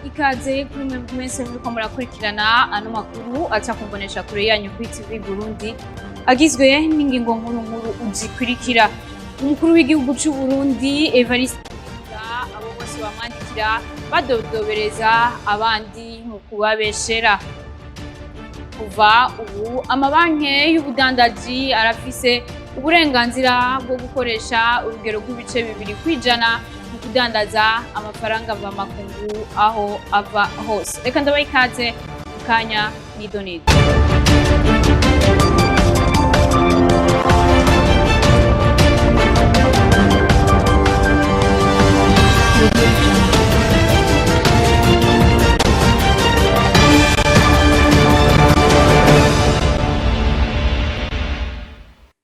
ikaze kuri mwe mwese muriko murakurikirana ano makuru aca kumbonesha kure yanyu kuri TV Burundi agizwe n'ingingo nkuru uzikurikira. Umukuru w'igihugu c'u Burundi Evariste abo bose bamwandikira badodobereza abandi mu kubabeshera. Kuva ubu amabanki y'ubudandaji arafise uburenganzira bwo gukoresha urugero rw'ibice 2% mu kudandaza amafaranga mvamakungu aho ava hose. Reka ndabaha ikaze mu kanya n'idonido.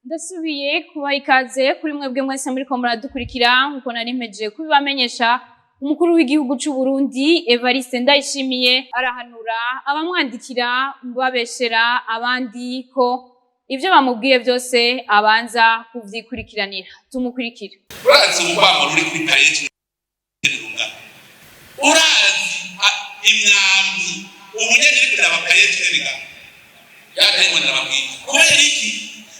Ndasubiye kubaha ikaze kuri mwebwe mwese muriko muradukurikira nkuko nari mpejeje kubibamenyesha. Umukuru w'igihugu c'u Burundi Evariste Ndayishimiye arahanura abamwandikira babeshera abandi ko ivyo bamubwiye byose abanza kuvyikurikiranira. Tumukurikira. Urazi ubwamo ruri kuri payeje urazi imyambi ubunyene iri kuri abapayeje biga yatayimwe n'ababwiye kubera iki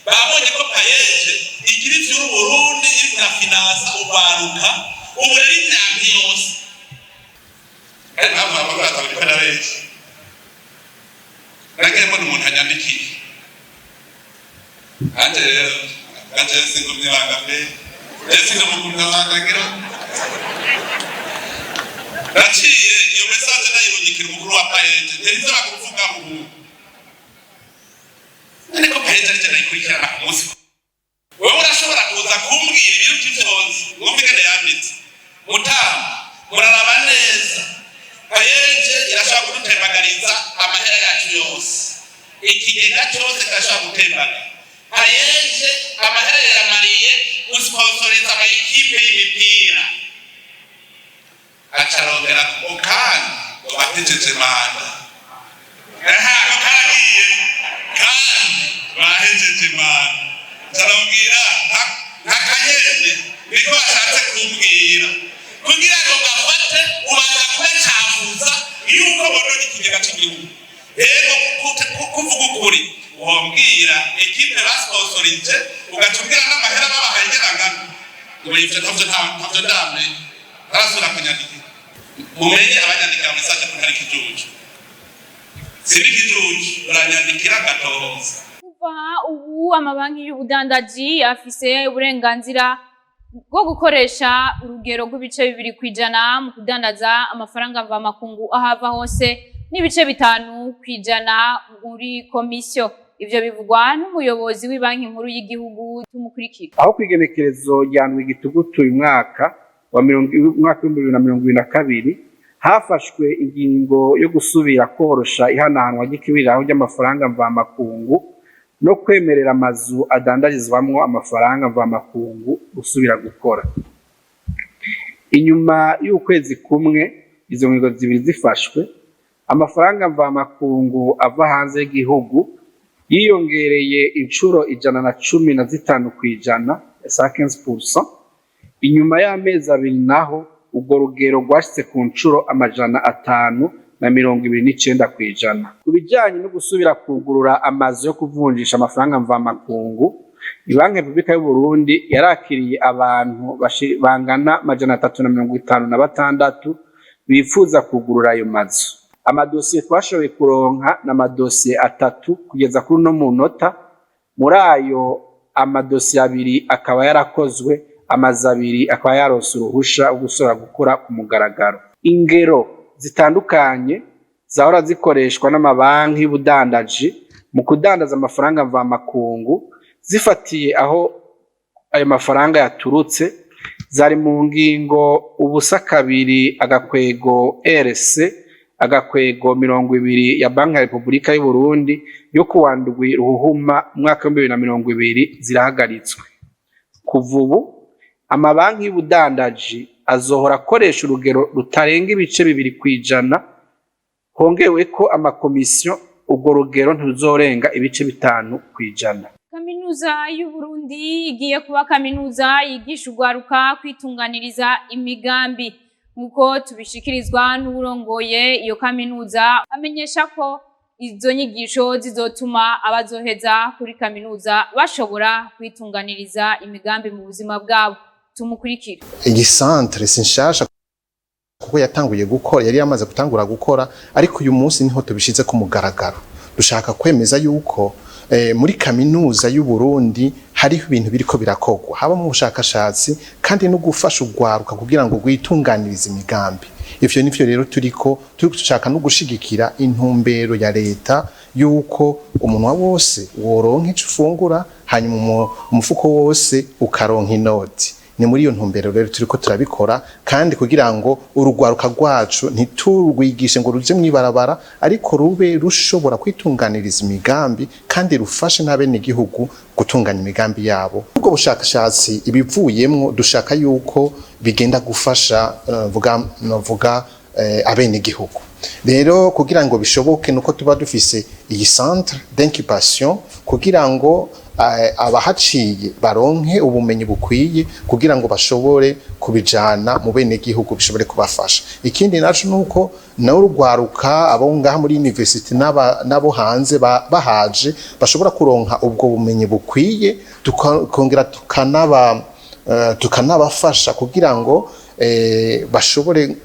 babonye ko payeje igira ivy'u Burundi iri na finance ubaruka ubu rero imyambi yose kandi ntabwo abagabo bariko barabeje nagiye mbona umuntu anyandikiye anje rero anje singumye bangambe ese n'umukunda wangagira naciye iyo message nayirungikira umukuru wa payeje ndetse bakuvuga mu ariko payeje ariko nayikurikirana ku munsi wowe urashobora kuza kumbwira ibintu by'ivyozi wumvikane yanditse mutama muraraba neza payeje irashobora kudutembagariza amahera yacu yose ikigega cyose kirashobora gutembagara payeje amahera yaramariye gusponsoriza amayikipe y'imipira acharongera okani bahejeje manda okaniye kandi bahejeje manda charongera ntakanyene niko ashatse kumbwira kugira ngo gafate ubanza kwecafuza yuko bononi ikigega cy'igihugu rero kuvuga ukuri wombwira ekipe basponsorije ugacubwira n'amahera babahagerangana ngo ivyo ntavyo ndamye arasura kunyandika mumenye abanyandikira message ko ntari kijuju siri kijuju uranyandikira gatohoza. Kuva ubu amabanki y'ubudandaji afise uburenganzira bwo gukoresha urugero rw'ibice 2% mu kudandaza amafaranga mvamakungu ahava hose n'ibice 5% muri komisiyo. Ivyo bivugwa n'umuyobozi w'ibanki nkuru y'igihugu tumukurikira. Aho kwigenekerezo ryanwe igitugutu uyu mwaka wa 2022 hafashwe ingingo yo gusubira korosha ihanahanwa ry'ikibiriraho ry'amafaranga mvamakungu no kwemerera amazu adandarizwamwo amafaranga mvamakungu gusubira gukora. Inyuma y'ukwezi kumwe izo ngingo zibiri zifashwe, amafaranga mvamakungu ava hanze y'igihugu yiyongereye incuro 115 kw'ijana 15%. Inyuma y'amezi abiri naho ubwo rugero rwashitse ku ncuro 529 kw'ijana. Ku bijanye no gusubira kugurura amazu yo kuvunjisha amafaranga mvamakungu, Ibanki Republika y'u Burundi yarakiriye abantu bangana 356 bifuza kugurura ayo mazu. Amadosiye twashoboye kuronka n'amadosiye 3 kugeza kuri no munota. Muri ayo amadosiye 2 akaba yarakozwe, amazu 2 akaba yaronse uruhusha rwo gusubira gukora ku mugaragaro. Ingero zitandukanye zahora zikoreshwa n'amabanki y'ubudandaji mu kudandaza amafaranga mvamakungu zifatiye aho ayo mafaranga yaturutse zari mu ngingo ubusa 2 agakwego RC agakwego 20 ya Banki ya Republika y'u Burundi yo kuwandwi ruhuma mwaka wa 2020 zirahagaritswe. Kuva ubu amabanki y'ubudandaji azohora akoresha urugero rutarenga ibice 2%, hongewe ko amakomisiyo ubwo rugero ntuzorenga ibice 5%. Kaminuza y'u Burundi igiye kuba kaminuza yigisha ugwaruka kwitunganiriza imigambi. nk'uko tubishikirizwa n'urongoye iyo kaminuza amenyesha ko izo nyigisho zizotuma abazoheza kuri kaminuza bashobora kwitunganiriza imigambi mu buzima bwabo. Tumukurikira. Iyi centre sinshasha kuko yatanguye gukora, yari yamaze gutangura gukora, ariko uyu munsi niho tubishize ku mugaragaro. Dushaka kwemeza yuko muri kaminuza y'u Burundi hariho ibintu biriko birakogwa, haba mu bushakashatsi kandi no gufasha ugwaruka kugira ngo gwitunganirize imigambi. Ivyo nivyo rero turiko dushaka no gushigikira intumbero ya leta yuko umunwa wose woronka ico ufungura, hanyuma umufuko wose ukaronka inoti. Ni muri iyo ntumbero rero turiko turabikora, kandi kugira ngo urugwaruka rwacu ntiturwigishe ngo ruje mwibarabara, ariko rube rushobora kwitunganiriza imigambi kandi rufashe n'abene igihugu gutunganya imigambi yabo. Ubwo bushakashatsi ibivuyemwo dushaka yuko bigenda gufasha vuga abene igihugu. Rero kugira ngo bishoboke nuko tuba dufise iyi centre d'incubation kugira ngo abahaciye baronke ubumenyi bukwiye kugira ngo bashobore kubijana mu bene gihugu bishobore kubafasha. Ikindi naco nuko na urugwaruka abo ngaha muri university nabo hanze bahaje bashobora kuronka ubwo bumenyi bukwiye, tukongera tukanabafasha kugira ngo bashobore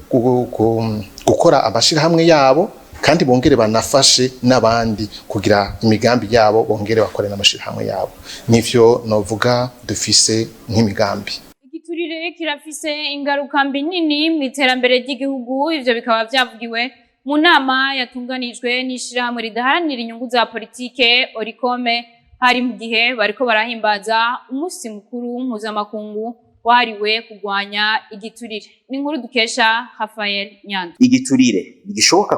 gukora amashirahamwe yabo, kandi bongere banafashe n'abandi kugira imigambi yabo, bongere bakore n'amashirahamwe yabo. Nivyo novuga dufise nk'imigambi. Igiturire kirafise ingaruka mbi nini mu iterambere ry'igihugu. Ivyo bikaba vyavugiwe mu nama yatunganijwe n'ishirahamwe ridaharanira inyungu za politike Orikome, hari mu gihe bariko barahimbaza umunsi mukuru mpuzamakungu wahariwe kurwanya igiturire. Ni inkuru dukesha Rafael Nyanda. Igiturire ntigishoboka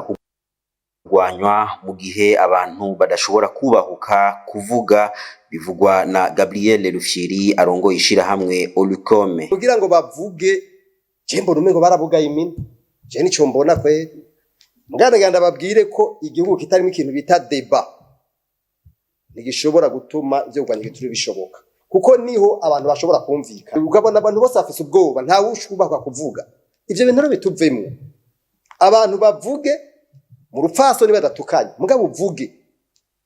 kurwanywa mu gihe abantu badashobora kubahuka kuvuga, bivugwa na Gabriel Rufyiri arongoye ishirahamwe Orikome. Kugira ngo bavuge, je mbona umengo barabugaye imini, je nico mbona kweri. Nganda babwire ko igihugu kitarimo ikintu bita deba ntigishobora gutuma ivyo kurwanya igiturire bishoboka, kuko niho abantu bashobora kumvika. Ugabona abantu bose afise ubwoba, nta wushubaka kuvuga. Ivyo bintu bituvemo, abantu bavuge mu rupfasoni badatukanye, mugabo uvuge,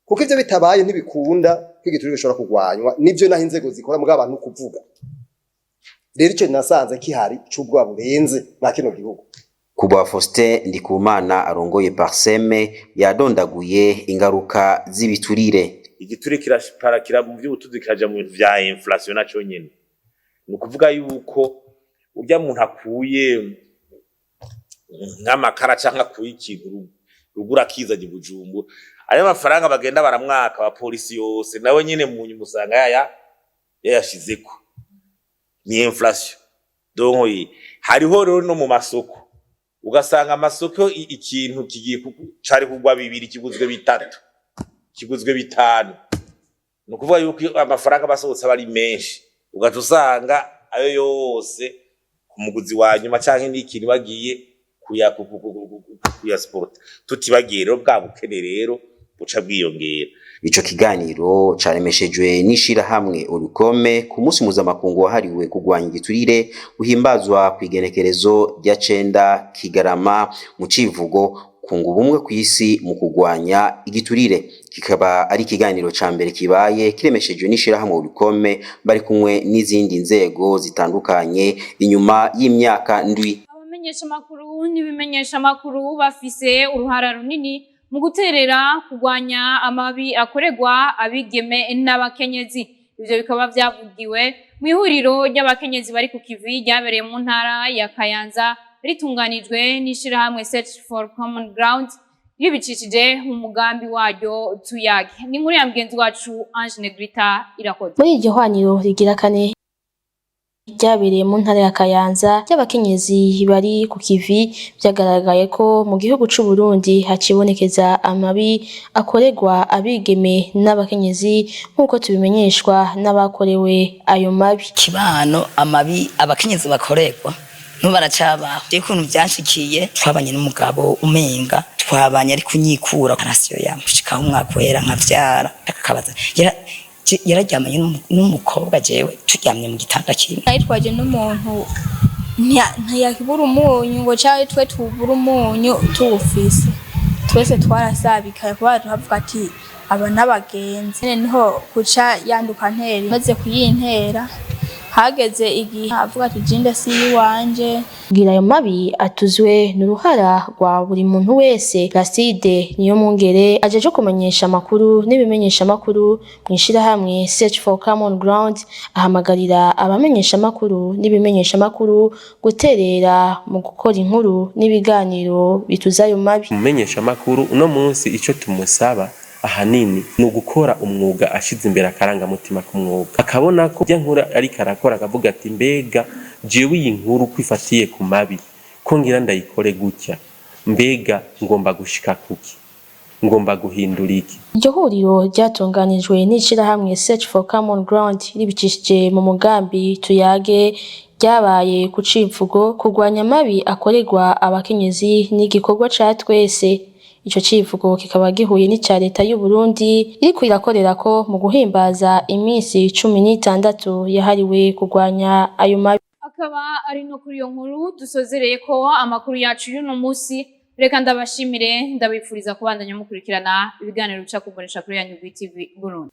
kuko ivyo bitabaye ntibikunda ko igiturire gishobora kurwanywa. Nivyo naho inzego zikora, mugabo abantu kuvuga. Rero ico nasanze kihari c'ubwoba burenze na kino gihugu. Kubwa Faustin Ndikumana arongoye Parseme yadondaguye ingaruka z'ibiturire. Igiturire kirashparakira mu by'ubutunzi kiraja mu bintu vya inflation naco nyene. Ni kuvuga yuko urya muntu akuye nk'amakara canka kuyi ikintu rugura kiza Bujumbura, ayo mafaranga bagenda baramwaka wa polisi yose nawe nyene mu nyuma usanga yashizeko ni inflation. Donc hariho rero no mu masoko ugasanga amasoko ikintu kigiye cari kugwa 2 kiguzwe 5. No kuvuga yuko amafaranga basohotse bari menshi, ugatusanga ayo yose ku muguzi wa nyuma canke n'ikintu bagiye kuya sport tutibagiye rero bwa bukene rero buca bwiyongera. Ico kiganiro caremeshejwe n'ishirahamwe Orikome ku munsi mpuzamakungu wahariwe kurwanya igiturire uhimbazwa kwigenekerezo rya 9 Kigarama mu civugo kunga ubumwe kw'isi mu kurwanya igiturire. Kikaba ari ikiganiro ca mbere kibaye kiremeshejwe n'ishirahamwe Orikome bari kumwe n'izindi nzego zitandukanye inyuma y'imyaka ndwi. Abamenyesha makuru n'ibimenyesha makuru bafise uruhara runini mu guterera kurwanya amabi akoregwa abigeme n'abakenyezi. Ivyo bikaba vyavugiwe mu ihuriro ry'abakenyezi bari ku kivi ryabereye mu ntara ya Kayanza, ritunganijwe n'ishirahamwe Search for Common Ground ribicishije mu mugambi waryo Tuyage. Ni inkuru ya mugenzi wacu Ange Negrita irakoze. Muri iryo hwaniro rigira kane ryabereye mu ntara ya Kayanza y'abakenyezi bari ku kivi, byagaragaye ko mu gihugu c'u Burundi hakibonekeza amabi akoregwa abigeme n'abakenyezi nk'uko tubimenyeshwa n'abakorewe ayo mabi. Kibano amabi abakenyezi bakoregwa ntubaracabaho. Ikuntu byanshikiye, twabanye n'umugabo umenga twabanye ari kunyikura arasiyo yamushikaho umwaka wera nkavyara, akabaza yararyamanye n'umukobwa jewe turyamye mu gitanda kimwe. Nayitwaje n'umuntu ntiyakibura umunyu ngo cawe twe tubura umunyu tuwufise twese twarasabikaye kuba tuhavuga ati aba n'abagenzi niho kuca yanduka ntera maze kuyintera hageze igihe avuga ati jinde si iwanje kugira ayo mabi atuzwe n'uruhara rwa buri muntu wese. Placide Niyomwungere ajeje kumenyesha amakuru n'ibimenyesha amakuru mw'ishirahamwe Search for Common Ground ahamagarira abamenyesha amakuru n'ibimenyesha amakuru guterera mu gukora inkuru n'ibiganiro bituza ayo mabi. Umumenyesha amakuru uno munsi ico tumusaba ahanini ni ugukora umwuga ashize imbere akarangamutima k'umwuga, akabona ko bya nkuru ariko arakora akavuga ati mbega jewe iyi nkuru kwifatiye ku mabi ko ngira ndayikore gutya, mbega ngomba gushika kuki, ngomba guhindura iki. Iryo huriro ryatunganijwe n'ishirahamwe Search for Common Ground ribicishije mu mugambi tuyage ryabaye ku civugo kurwanya amabi akorerwa abakenyezi n'igikorwa ca twese. Ico civugo kikaba gihuye n'icya leta y'u Burundi iriko irakorera ko mu guhimbaza iminsi 16 yahariwe kurwanya ayo mabi. Akaba ari no kuri iyo nkuru dusozereye ko amakuru yacu y'uno munsi. Reka ndabashimire, ndabifuriza kubandanya mukurikirana ibiganiro bica kubonesha kuri yanyu BTV Burundi.